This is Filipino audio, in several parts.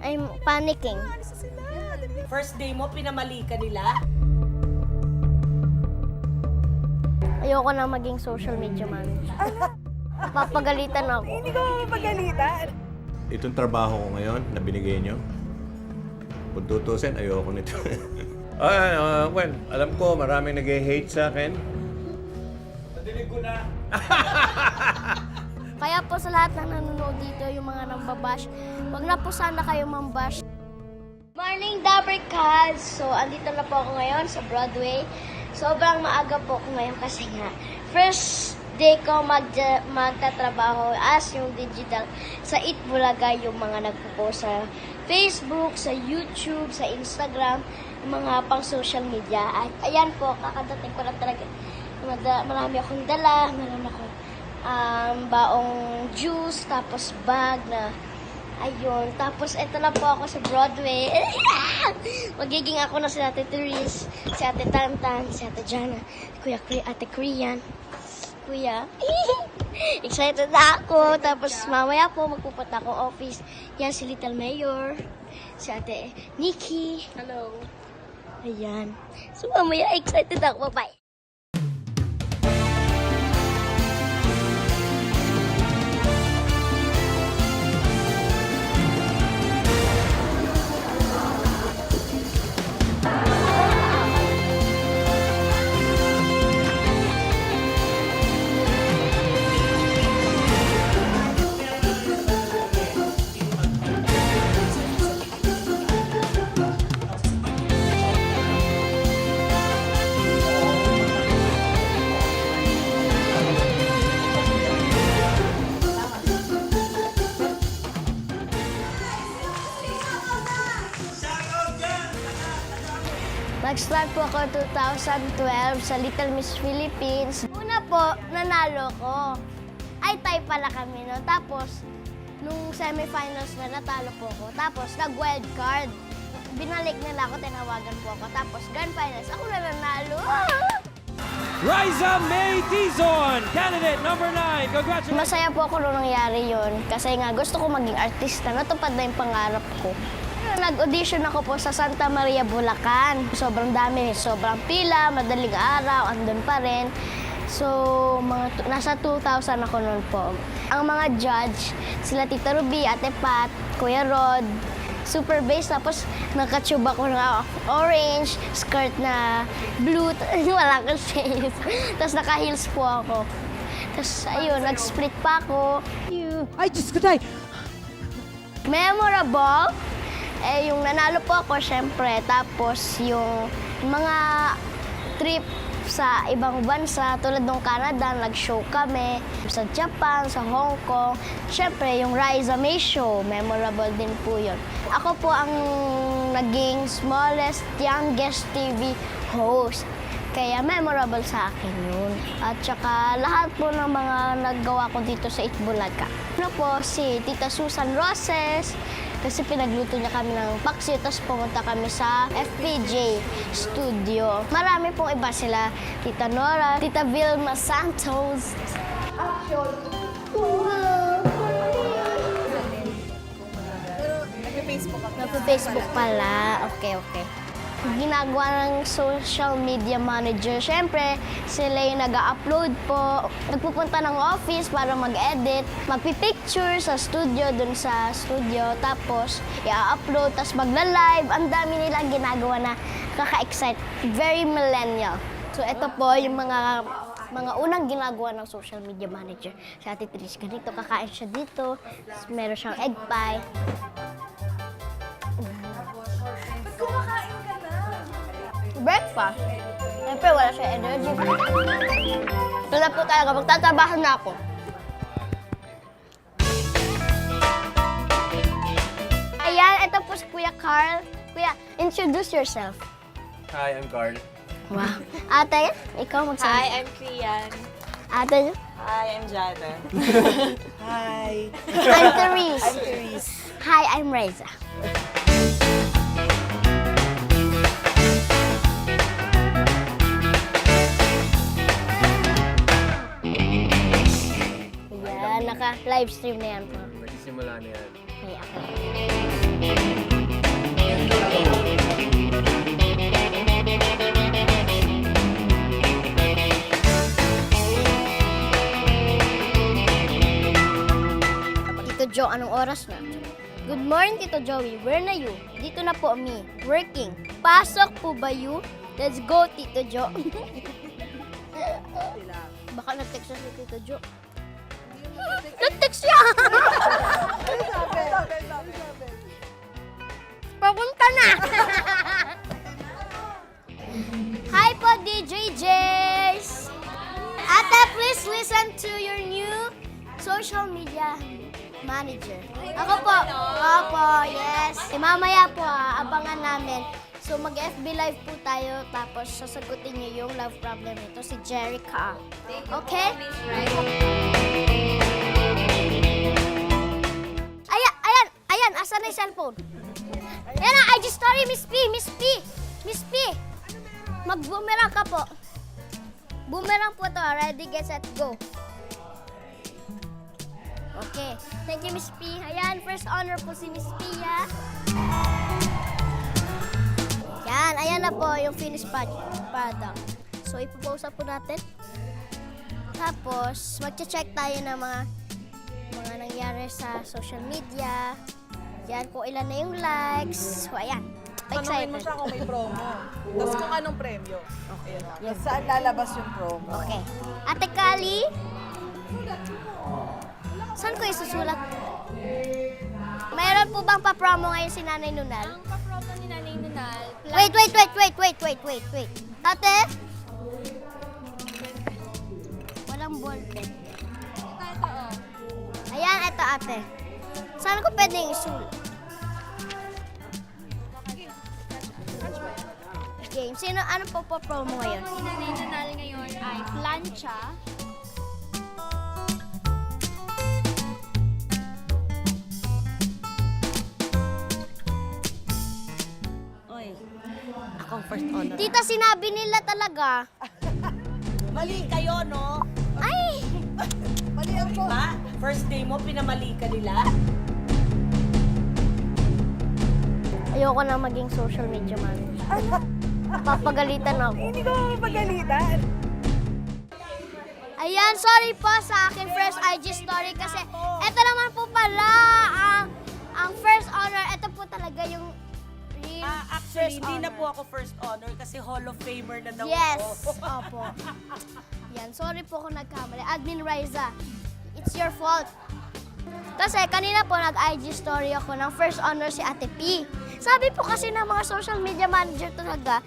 I'm panicking. First day mo, pinamali ka nila? Ayoko na maging social media manager. Papagalitan ako. Hindi ko mapagalitan. Itong trabaho ko ngayon na binigay nyo, kung tutusin, ayoko nito. Well, alam ko maraming nag-hate sa akin. Nadinig ko na. Kaya po sa lahat ng nanonood dito, yung mga nambabash, wag na po sana kayo mambash. Morning, Dabarkaz! So, andito na po ako ngayon sa Broadway. Sobrang maaga po ako ngayon kasi nga, first day ko magtatrabaho as yung digital sa Itbulaga, yung mga nagpo-post sa Facebook, sa YouTube, sa Instagram, yung mga pang social media. At ayan po, kakadating ko lang talaga. Marami akong dala, marami akong baong juice, tapos bag na ayun. Tapos ito na po ako sa Broadway. Magiging ako na si Ate Therese, si Ate Tantan, si Ate Jana, Ate Krian. Kuya, excited na ako. Tapos mamaya po magpupunta ako office. Yan si Little Mayor, si Ate Nikki. Hello. Ayan. So mamaya excited ako. Bye. Nag-start po ako 2012 sa Little Miss Philippines. Una po, nanalo ko. Ay, tie pala kami no. Tapos, nung semifinals na natalo po ako. Tapos, nag-wild card. Binalik nila ako, tinawagan po ako. Tapos, grand finals, ako na nanalo. Riza May Dizon, candidate number 9. Congratulations. Masaya po ako nung nangyari yun. Kasi nga, gusto ko maging artista. Natupad na yung pangarap ko. Nag-audition ako po sa Santa Maria, Bulacan. Sobrang dami, sobrang pila, madaling araw, andun pa rin. So, nasa 2,000 ako noon po. Ang mga judge, sila Tita Ruby, Ate Pat, Kuya Rod, super bass. Tapos, nakatube ako na orange, skirt na blue, wala kang shades. Tapos, naka-heels po ako. Tapos, ayun, nag-split pa ako. Ay, Diyos ko tayo. Memorable? Yung nanalo po ako, syempre. Tapos yung mga trip sa ibang bansa, tulad ng Canada, nag-show kami. Sa Japan, sa Hong Kong. Syempre, yung Riza May Show, memorable din po yun. Ako po ang naging smallest, youngest TV host. Kaya memorable sa akin yun. At saka lahat po ng mga naggawa ko dito sa Itbulaga. Ano po, si Tita Susan Roses, kasi pinagluto niya kami ng paksi, tapos pumunta kami sa FPJ Studio. Marami pong iba sila. Tita Nora, Tita Vilma Santos. Nagpe-Facebook pala. Okay. Ginagawa ng social media manager. Siyempre, sila yung nag-upload po. Nagpupunta ng office para mag-edit. Magpipicture sa studio, dun sa studio. Tapos, i-upload, tapos magla-live. Ang dami nilang ginagawa na kaka-excite. Very millennial. So, ito po yung mga unang ginagawa ng social media manager. Si Ate Therese, ganito, kakain siya dito. Tapos, meron siyang egg pie. Kumakain ka na. Breakfast. Siyempre, wala siya energy. Wala po talaga. Magtatrabaho na ako. Ayan, ito po si Kuya Carl. Kuya, introduce yourself. Hi, I'm Carl. Wow. Ate, ikaw magsabi. Hi, I'm Krian. Ate, Hi, I'm Jana. Hi. I'm Therese. I'm Therese. Hi, I'm Reza. Ayan, naka-live stream na yan po. Nagsisimula na yan. May ako. oras na. Good morning, Tito Joey. Where na you? Dito na po me. Working. Pasok po ba you? Let's go, Tito Jo. Baka nag-text siya si Tito Jo. Nag-text siya! Papunta na! Hi po, DJ Jace! Ate, please listen to your new social media manager. Ako po. Opo, yes. Mamaya po, abangan namin. So, mag-FB live po tayo, tapos sasagutin niyo yung love problem nito, si Jerica. Okay? Ayan, asan na yung cellphone? Yan na, IG story, Miss P. Mag-boomerang ka po. Boomerang po to. Ready, get, set, go. Okay. Thank you, Miss P. Ayan, first honor po si Miss P, ha? Yan, ayan na po yung finished product. So, ipopost po natin. Tapos, magche-check tayo ng mga nangyari sa social media. Yan, kung ilan na yung likes. So, ayan. Tanungin mo Excited. siya kung may promo. Tapos kung anong premyo. Okay. Yes. Saan lalabas yung promo? Okay. Ate Kali? Saan ko isusulat? Mayroon po bang pa-promo ngayon si Nanay Nunal? Ang pa-promo ni Nanay Nunal. Wait. Ate? Walang ballpen. Ito. Ayan, ito ate. Saan ko pwedeng isulat? Game. Ano po pa-promo ngayon? Ang ni Nanay Nunal ngayon ay plancha. Akong first honor. Tita, sinabi nila talaga. Mali kayo, no? Ay! Mali ang po. Diba? First day mo, pinamali ka nila. Ayoko na maging social media manager. Papagalitan ako. Hindi ko mapagalitan. Ayan, sorry po sa akin first IG story kasi eto naman po pala ang first honor. Ito po talaga yung real Actually, first hindi na honor. po ako first honor kasi Hall of Famer na daw Yes, ako. opo. Yan, sorry po kung nagkamali. Admin Riza, it's your fault. Kasi kanina po nag-IG story ako ng first honor si Ate P. Sabi po kasi ng mga social media manager talaga,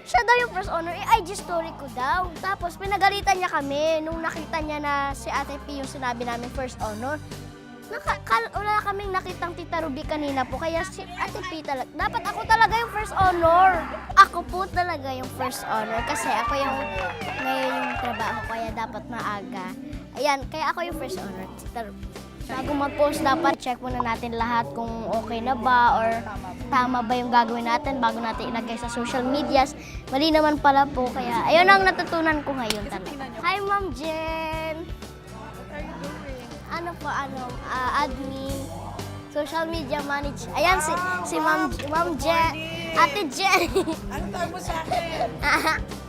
siya daw yung first honor, i-IG story ko daw. Tapos pinagalitan niya kami nung nakita niya na si Ate P yung sinabi namin first honor. Wala kaming nakitang Tita Ruby kanina po, kaya si Ate P talaga, dapat ako talaga yung first honor. Ako po talaga yung first honor kasi ako yung ngayon yung trabaho, kaya dapat maaga. Ayan, kaya ako yung first honor, Tita Ruby. Bago mag-post, dapat check muna natin lahat kung okay na ba or tama ba yung gagawin natin bago natin ilagay sa social medias. Mali naman pala po, kaya ayun ang natutunan ko ngayon talaga. Hi, Ma'am Jen! Ano po, admin, social media manager. Ayan, si Ma'am Jen, Ate Jen. Ano tawag mo sa akin?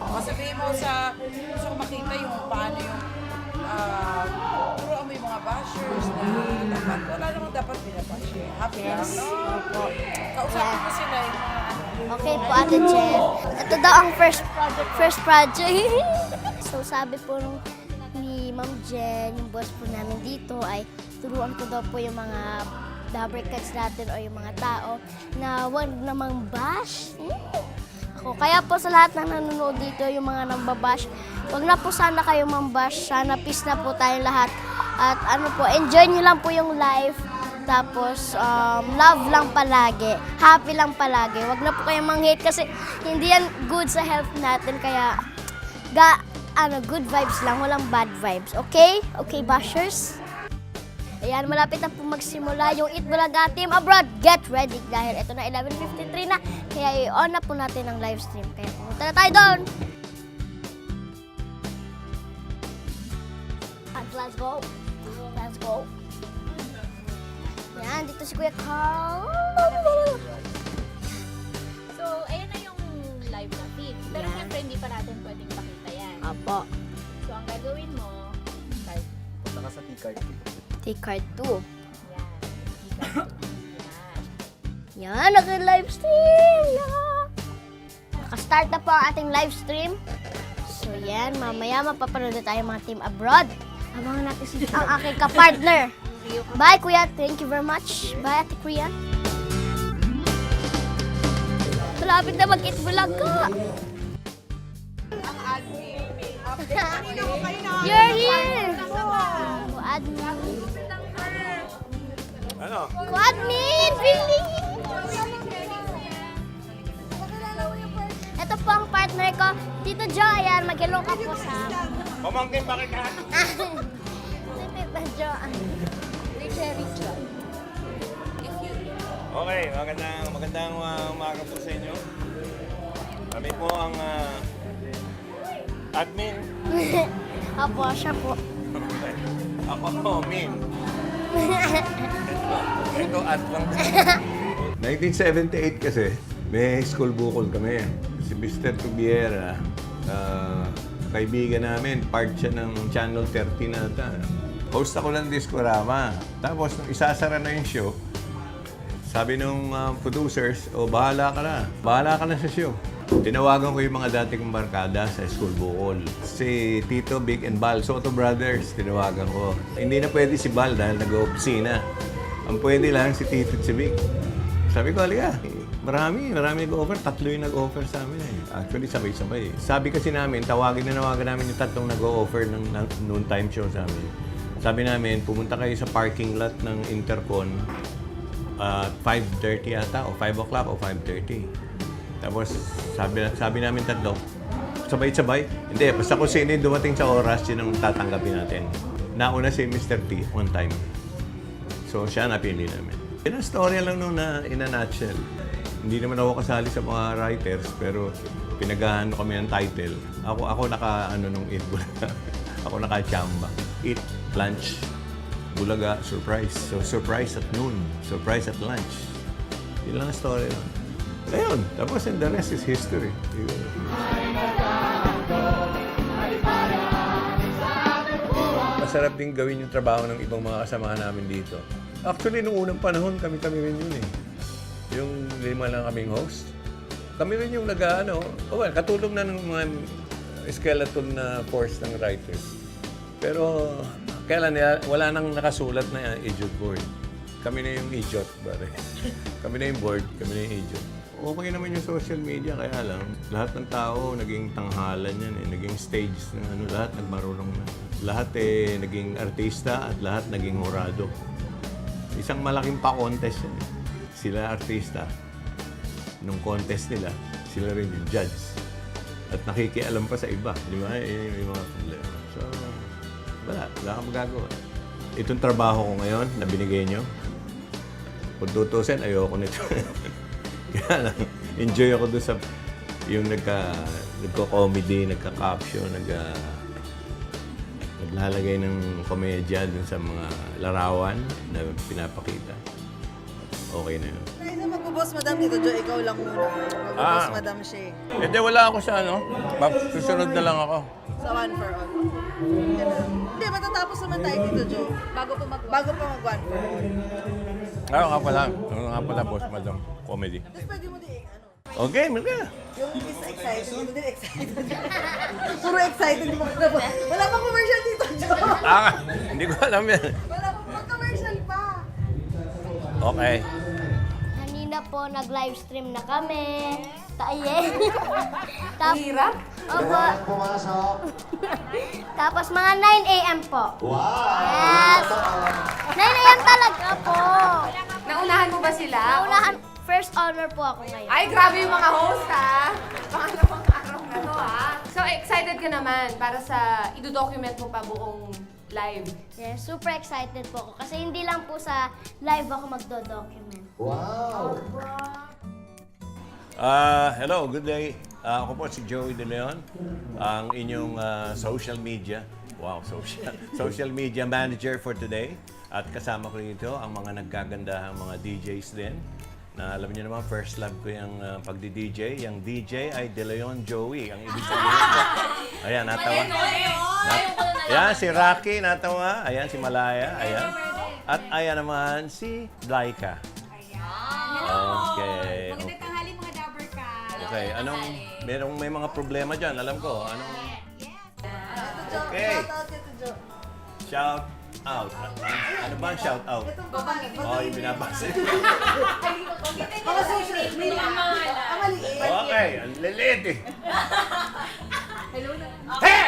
O sabihin mo sa, gusto ko makita yung paano yung turuan mo yung mga bashers na dapat, wala namang dapat binabash eh. Happy lang, no? Opo. Kausapin mo sila yung mga Okay po, Ate Jen. Ito daw ang first project. So sabi po ni Ma'am Jen, yung boss po namin dito, ay turuan ko daw po yung mga dabber cats natin o yung mga tao na huwag namang bash. Ako. Kaya po sa lahat ng nanonood dito, yung mga nambabash, huwag na po sana kayo mambash. Sana peace na po tayong lahat. At ano po, enjoy nyo lang po yung life. Tapos, love lang palagi. Happy lang palagi. Huwag na po kayong mang-hate kasi hindi yan good sa health natin. Kaya, good vibes lang. Walang bad vibes. Okay? Okay, bashers? Ayan, malapit na po magsimula yung Eat Bulaga Team Abroad. Get ready dahil ito na 11:53 na. Kaya i-on na po natin ang live stream. Kaya pumunta na tayo doon. At let's go. Let's go. Ayan, dito si Kuya Carl. So, ayan na yung live na feed. Pero Yan. syempre, hindi pa natin pwedeng pakita yan. Apo. So, ang gagawin mo, Punta ka sa T-card. Take card 2. yan. Yan, naka-live stream! Yeah. Naka-start na po ang ating live stream. So yan, mamaya mapapanood na tayo mga team abroad. Abangan natin si ang aking kapartner. Bye, Kuya. Thank you very much. Bye, Ate Kuya. Malapit na mag-eat vlog ka. You're here! Admin. Ano? Admin! Really? Ito po ang partner ko. Tito Joe, ayan, mag-hello ka po sa... Pamangkin ba kita? Si Tito Joe. Okay, magandang umaga po sa inyo. Kami po ang admin. Opo, siya po. Ako po, Min. Ito, ad lang. 1978 kasi, may school bukol kami. Si Mr. Tubiera, kaibigan namin, part siya ng Channel 13 nata. Host ako ng Discorama. Tapos, nung isasara na yung show, sabi nung producers, bahala ka na. Bahala ka na sa show. Tinawagan ko yung mga dating barkada sa school bukol. Si Tito, Big and Bal, Soto Brothers, tinawagan ko. Hindi na pwede si Bal dahil nag-opisina. Ang pwede lang si Tito at si Big. Sabi ko, halika. Marami nag-offer. 3 yung nag-offer sa amin eh. Actually, sabay-sabay. Sabi kasi namin, tawagan namin yung 3 nag-offer ng noon time show sa amin. Sabi namin, pumunta kayo sa parking lot ng Intercon 5:30 yata, o 5 o'clock o 5:30. Tapos, sabi namin 3, sabay-sabay. Hindi, basta kung sino yung dumating sa oras, yun ang tatanggapin natin. Nauna si Mr. T, on time. So, siya napili namin. Yan ang storya lang nung in a nutshell. Hindi naman ako kasali sa mga writers, pero pinagahan kami ng title. Ako nung Eat Bulaga. Ako naka-chamba. Eat, lunch, Bulaga, surprise. So, surprise at noon. Surprise at lunch. Yun lang ang story lang. Ayun. Tapos, and the rest is history. Yun. Masarap din gawin yung trabaho ng ibang mga kasamahan namin dito. Actually, nung unang panahon, kami rin yun eh. Yung 5 lang kaming host. Kami rin yung katulong na ng mga skeleton na force ng writers. Pero, kailan wala nang nakasulat na idiot board. Kami na yung idiot, pare. Kami na yung board, kami na yung idiot. Okay naman yung social media, kaya lang, lahat ng tao naging tanghalan yan eh. Naging stage na lahat nagmarunong na. Lahat naging artista at lahat naging horado. Isang malaking pa-contest yan eh. Sila artista. Nung contest nila, sila rin yung judge. At nakikialam pa sa iba. Di ba? Yung mga problema. So, wala kang magagawa. Itong trabaho ko ngayon na binigay nyo, kung tutusin, ayoko nito. Kaya lang, enjoy ako doon sa yung nagko-comedy, nagka-caption, naglalagay ng komedya doon sa mga larawan na pinapakita. Okay na yun. Ay, magbo-boss Madam Tito Joe, ikaw lang muna. Magbo-boss Madam Shea. Hindi, wala ako sa susunod na lang ako. Sa One for All. Hindi, matatapos naman tayo, Tito Joe. Bago pa mag-One for All. Nga pala, boss, madam, comedy. Tapos pwede mo din, Okay, mga. yung is excited, hindi din excited. Puro excited, di ba? Wala pang commercial, Tito Joe. Hindi ko alam yan. Wala pang commercial pa. Okay. Kanina po, nag-live stream na kami. Hirap? Opo. Tapos mga 9 a.m. po. Wow! Yes! 9 a.m. talaga po. Naunahan mo ba sila? Naunahan, first honor po ako ngayon. Ay, grabe yung mga host, ha? Pangalawang araw na to, ha? So, excited ka naman para sa idodocument mo pa buong live. Yes, super excited po ako. Kasi hindi lang po sa live ako magdo-document. Hello, good day. Ako po si Joey De Leon, ang inyong social media media manager for today. At kasama ko rito ang mga nagkagandahang mga DJs din. Na alam niyo naman, first love ko yung pagdi-DJ. Yung DJ ay De Leon Joey. Ang ibig sabihin ko. Ayan, natawa. Ayan, si Rocky, natawa. Ayan, si Malaya. Ayan. At ayan naman si Laika. Ayan. Okay, may mga problema dyan, alam ko. Okay. Shout out. Ano ba ang shout out? Oh, yung binabasa. Okay, ang lilit eh. Hey!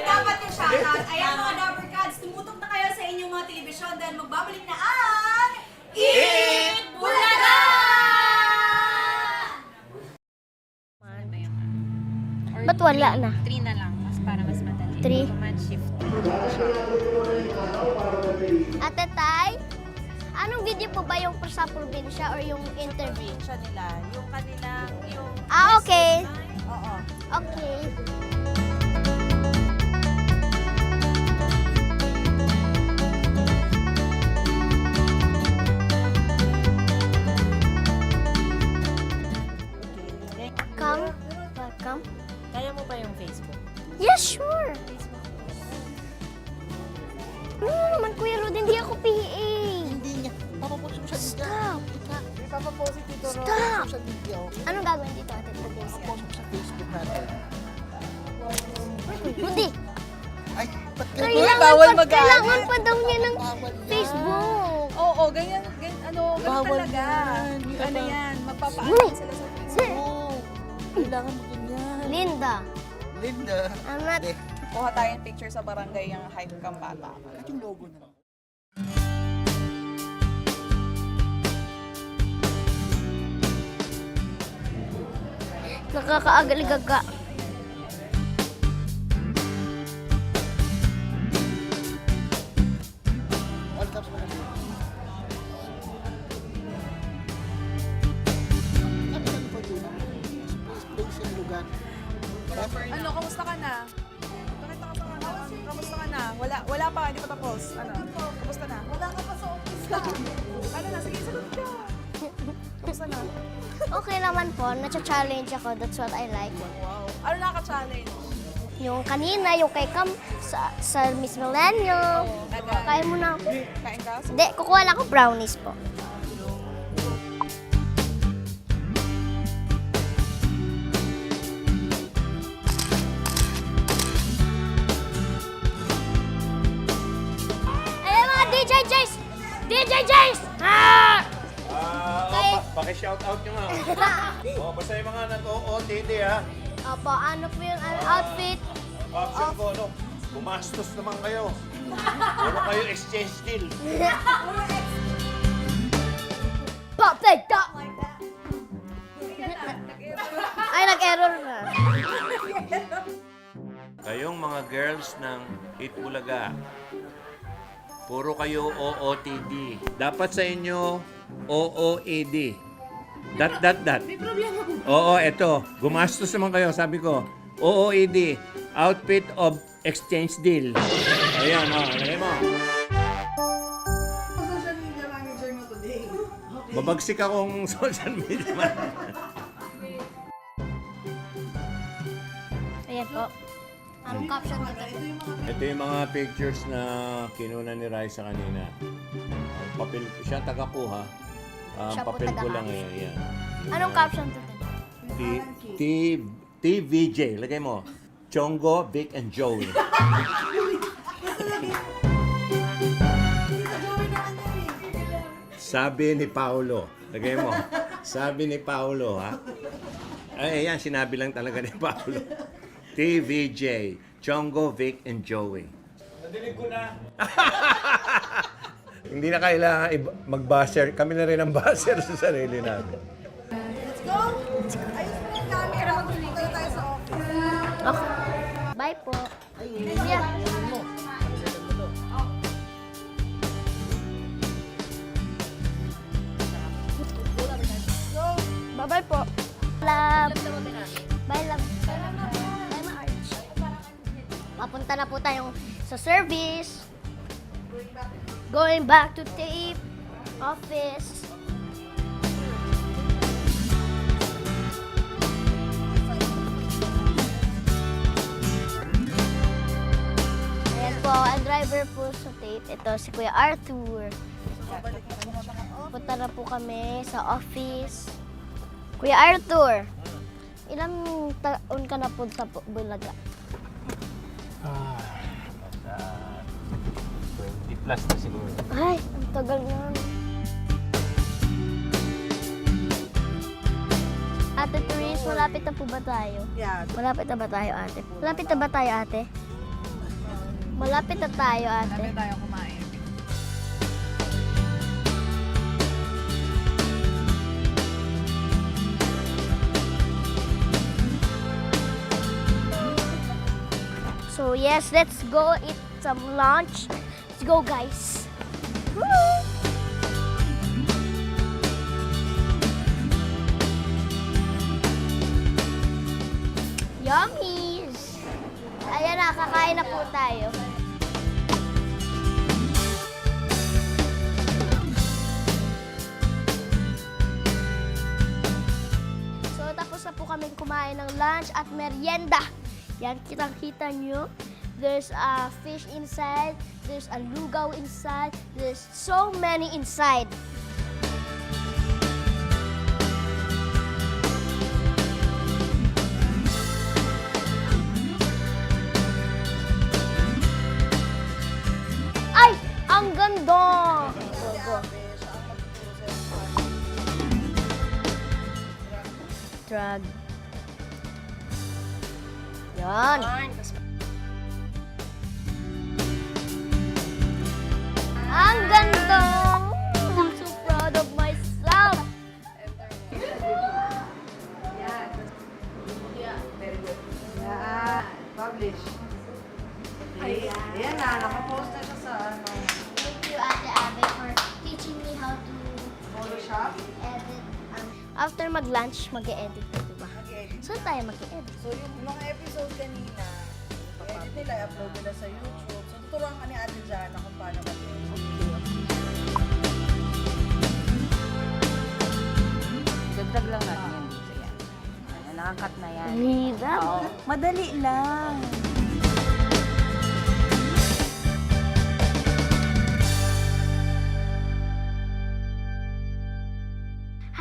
Dapat yung shoutout. Ayan mga Dabber Cats, tumutok na kayo sa inyong mga telebisyon dahil magbabalik na ang Eat Bulaga! Ba't wala na? 3 na lang, para mas madali. 3? Command shift. Ate Tay, anong video po ba yung sa probinsya or yung interview? Siya nila, yung kanilang, Okay. oo. Okay. Come. Welcome. Kaya mo ba yung Facebook? Yes, sure. No naman, Kuya Rod, hindi ako PA. Hindi niya. Papapost mo siya dito. Stop. Ipapapost si Tito Ron Stop. sa social media. Anong gagawin dito, Ate Tay? Post mo sa Facebook natin. Hindi. Ay, ba't Kailangan pa daw niya ng Bawal yan. Facebook. Oo, ganyan ganun Bawal talaga. yan. Ano yan, Uy. magpapaalam sila sa Facebook. Oo. Kailangan mo ganyan. Linda, Linda. I'm not... Eh, Kuha tayong picture sa barangay yung hype kang bata. at yung logo na lang. Nakakaagaligaga. All caps mo na lang. Ano lang po yun? Space yung lugar. Ano, kamusta ka na? Bakit nakapaka na? Kamusta ka na? Wala pa, hindi pa tapos. Ano? Kamusta na? Wala ka pa sa office. Ano na? Sige, sagot ka. Kamusta na? Okay naman po, nacha-challenge ako. That's what I like. Wow. Ano nakaka-challenge? Yung kanina, yung kay Cam sa Miss Millennium. Kaya mo na. Kain ka? Hindi, kukuha lang ako brownies po. Ayan mga DJ Jace! DJ Jace! Ah! Okay. Paki-shout out nyo nga. Basta yung mga nag-OOTD ha. Opo, ano po yung outfit? Option ko, gumastos naman kayo. Puro kayo exchange deal. Perfecto! Ay, nag-error na. Kayong mga girls ng Itbulaga, puro kayo OOTD. Dapat sa inyo, OOAD. Dat. May problema po. Oo, eto. Gumastos naman kayo, sabi ko. OOAD, Outfit of Exchange Deal. Ayan, lagay mo. Social media manager mo today. Babagsik akong social media man. Ayan po. Anong caption dito? Ito yung mga pictures na kinuna ni Raisa kanina. Ang papel, siya taga-kuha. Ang Siya po papel ko taga-kuha. lang yan. Anong caption dito? TVJ. Lagay mo. Chongo, Vic, and Joey. Sabi ni Paolo. Lagay mo. Sabi ni Paolo, ha? Ay, yan. Sinabi lang talaga ni Paolo. TVJ. Chongo, Vic, and Joey. Nadinig ko na. Hindi na kailangan mag-buzzer. Kami na rin ang buzzer sa sarili namin. Let's go! Ayos mo yung camera. Magpunta tayo sa office. Okay. Bye po. Yeah. Bye-bye po. Love. Bye, love. Bye, ma-arch. Papunta na po tayong sa service. Going back to tape. Office. Ayan po, ang driver po sa tape. Ito si Kuya Arthur. Punta na po kami sa office. Kuya Arthur, ilang taon ka na po sa Bulaga? 20 plus na siguro. Ay, ang tagal na. Ate Therese, malapit na po ba tayo? Yeah. Malapit na ba tayo, ate? Malapit na ba tayo, ate? Malapit na tayo, ate. Sabi tayo kumain. So yes, let's go eat some lunch. Let's go, guys. Woo! Yummies! Ayan na, kakain na po tayo. So tapos na po kaming kumain ng lunch at merienda. Yan, kitang-kita nyo. There's a fish inside. There's a lugaw inside. There's so many inside. Ay! Ang ganda! Go, go. Drug. Yan. Ang ganda! I'm so proud of myself. Yeah, publish. Ayan na, nakapost na siya sa ano, Thank you, Ate Abe, for teaching me how to Photoshop. edit. After mag-lunch, mag-e-edit ko, diba? Saan tayo mag-e-edit? So yung mga episode kanina, edit nila, upload nila sa YouTube. So tuturuan ka ni Ate Jana kung paano mag-edit. Dagdag lang natin yan dito yan. Ano, nakakat na yan. Hirap. Madali lang.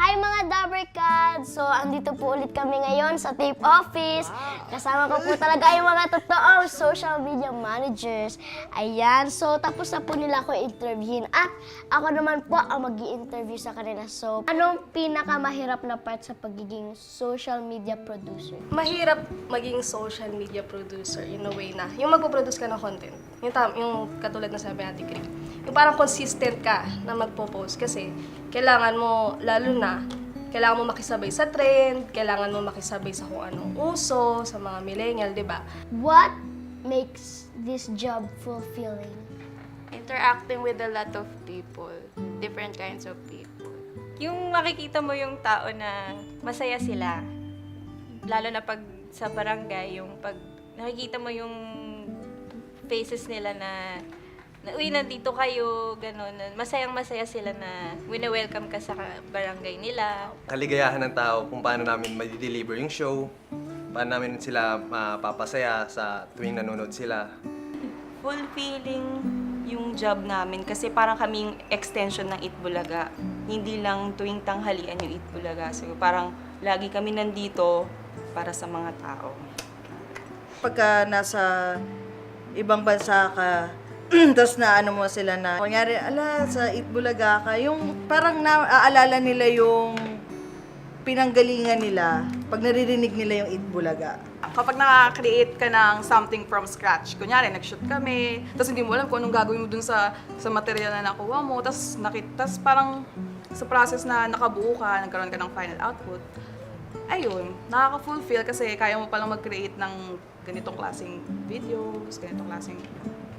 Hi mga Dabber Cats! So, andito po ulit kami ngayon sa tape office. Kasama ko po talaga yung mga totoong social media managers. Ayan, so tapos na po nila ako interviewin at ako naman po ang mag-i-interview sa kanila. So, anong pinakamahirap na part sa pagiging social media producer? Mahirap maging social media producer in a way na yung magpo-produce ka ng content. Yung katulad na sabi natin, Greg. Yung parang consistent ka na magpo-post kasi kailangan mo, lalo na, kailangan mo makisabay sa trend, kailangan mo makisabay sa kung anong uso, sa mga millennial, di ba? What makes this job fulfilling? Interacting with a lot of people, different kinds of people. Yung makikita mo yung tao na masaya sila, lalo na pag sa barangay, yung pag nakikita mo yung faces nila na uy, nandito kayo, gano'n. Masayang-masaya sila na wini-welcome ka sa barangay nila. Kaligayahan ng tao kung paano namin ma-deliver yung show, paano namin sila mapapasaya sa tuwing nanonood sila. Fulfilling yung job namin kasi parang kaming extension ng Itbulaga. Hindi lang tuwing tanghalian yung Itbulaga. So parang lagi kami nandito para sa mga tao. Pagka nasa ibang bansa ka, tapos na ano mo sila na, kunyari, ala, sa Itbulaga ka, yung parang naaalala nila yung pinanggalingan nila pag naririnig nila yung Itbulaga. Kapag nakaka-create ka ng something from scratch, kunyari, nag-shoot kami, tapos hindi mo alam kung anong gagawin mo dun sa material na nakuha mo, tapos parang sa process na nakabuo ka, nagkaroon ka ng final output, ayun, nakaka-fulfill kasi kaya mo palang mag-create ng ganitong klaseng videos, ganitong klaseng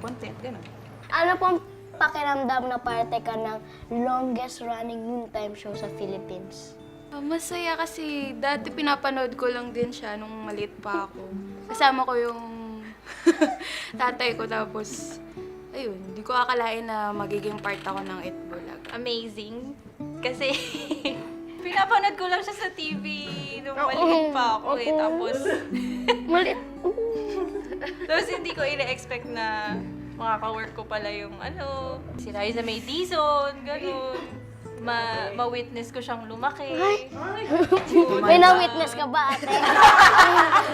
content, gano'n. Ano pong pakiramdam na parte ka ng longest running noontime show sa Philippines? Masaya kasi dati pinapanood ko lang din siya nung maliit pa ako. Kasama ko yung tatay ko tapos, ayun, hindi ko akalain na magiging part ako ng Itbulaga. Amazing. Kasi pinapanood ko lang siya sa TV nung maliit pa ako eh. Tapos, Malit. tapos hindi ko ina-expect na makaka-work ko pala yung si Liza May Dizon, ganun. Ma-witness ko siyang lumaki. May na-witness ka ba, ate?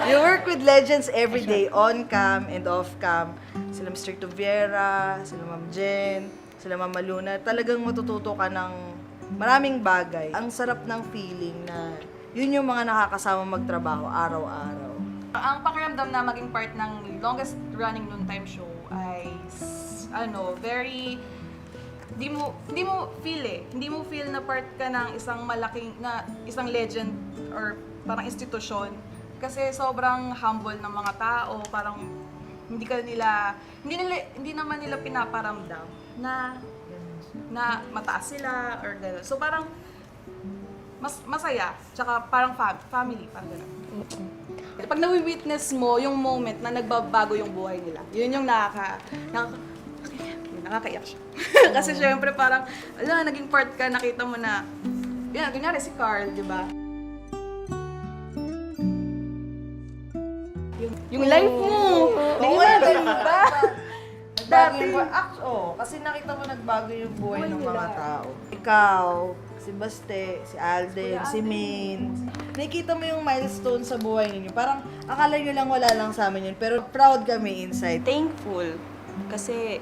You work with legends every day, on cam and off cam. Sila Mr. Tuviera, sila Ma'am Jen, sila Ma'am Maluna. Talagang matututo ka ng maraming bagay. Ang sarap ng feeling na yun yung mga nakakasama magtrabaho araw-araw. Ang pakiramdam na maging part ng longest running noontime show ay very hindi mo feel na part ka ng isang legend or parang institusyon kasi sobrang humble ng mga tao, parang hindi naman nila pinaparamdam na mataas sila or gano'n. So parang masaya, tsaka parang family, parang gano'n. Pag nawi-witness mo yung moment na nagbabago yung buhay nila, yun yung nakakaiyak siya. Kasi syempre parang, naging part ka, nakita mo na, yan, kunyari si Carl, di ba? Yung life mo! Diba? Kasi nakita mo nagbago yung buhay ng mga tao. Ikaw, si Baste, si Alden, si Min. Nakikita mo yung milestone sa buhay ninyo. Parang akala nyo lang wala lang sa amin yun, pero proud kami inside. Thankful kasi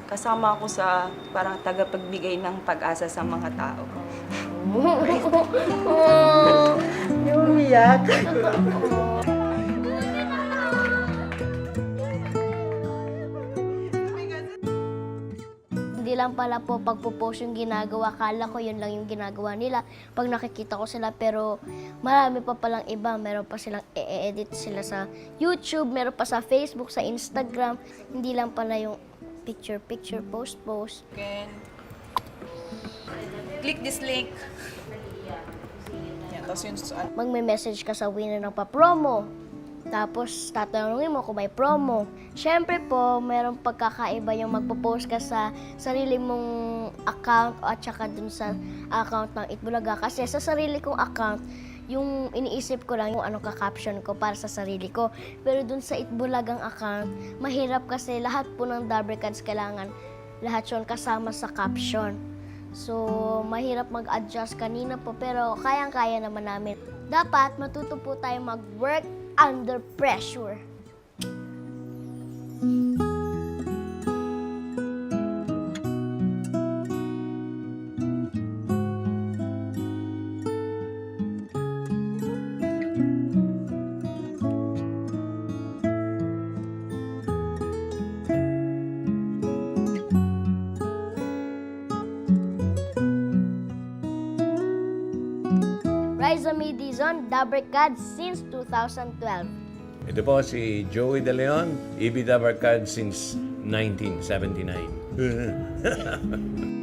kasama ako sa parang tagapagbigay ng pag-asa sa mga tao. Yung umiyak. Hindi lang pala po pagpo-post yung ginagawa. Kala ko yun lang yung ginagawa nila pag nakikita ko sila. Pero marami pa palang iba. Meron pa silang e-edit sila sa YouTube, meron pa sa Facebook, sa Instagram. Hindi lang pala yung picture, post. Can click this link. Yan, tapos yun, Magme-message ka sa winner ng pa-promo. Tapos, tatanungin mo kung may promo. Siyempre po, merong pagkakaiba yung magpo-post ka sa sarili mong account at saka dun sa account ng Itbulaga. Kasi sa sarili kong account, yung iniisip ko lang yung anong ka-caption ko para sa sarili ko. Pero dun sa Itbulagang account, mahirap kasi lahat po ng Dabricans kailangan lahat yun kasama sa caption. So, mahirap mag-adjust kanina po, pero kayang-kaya naman namin. Dapat matuto po tayo mag-work under pressure. Liza May Dizon, Dabricad since 2012. Ito po si Joey De Leon, EB Dabarcad since 1979.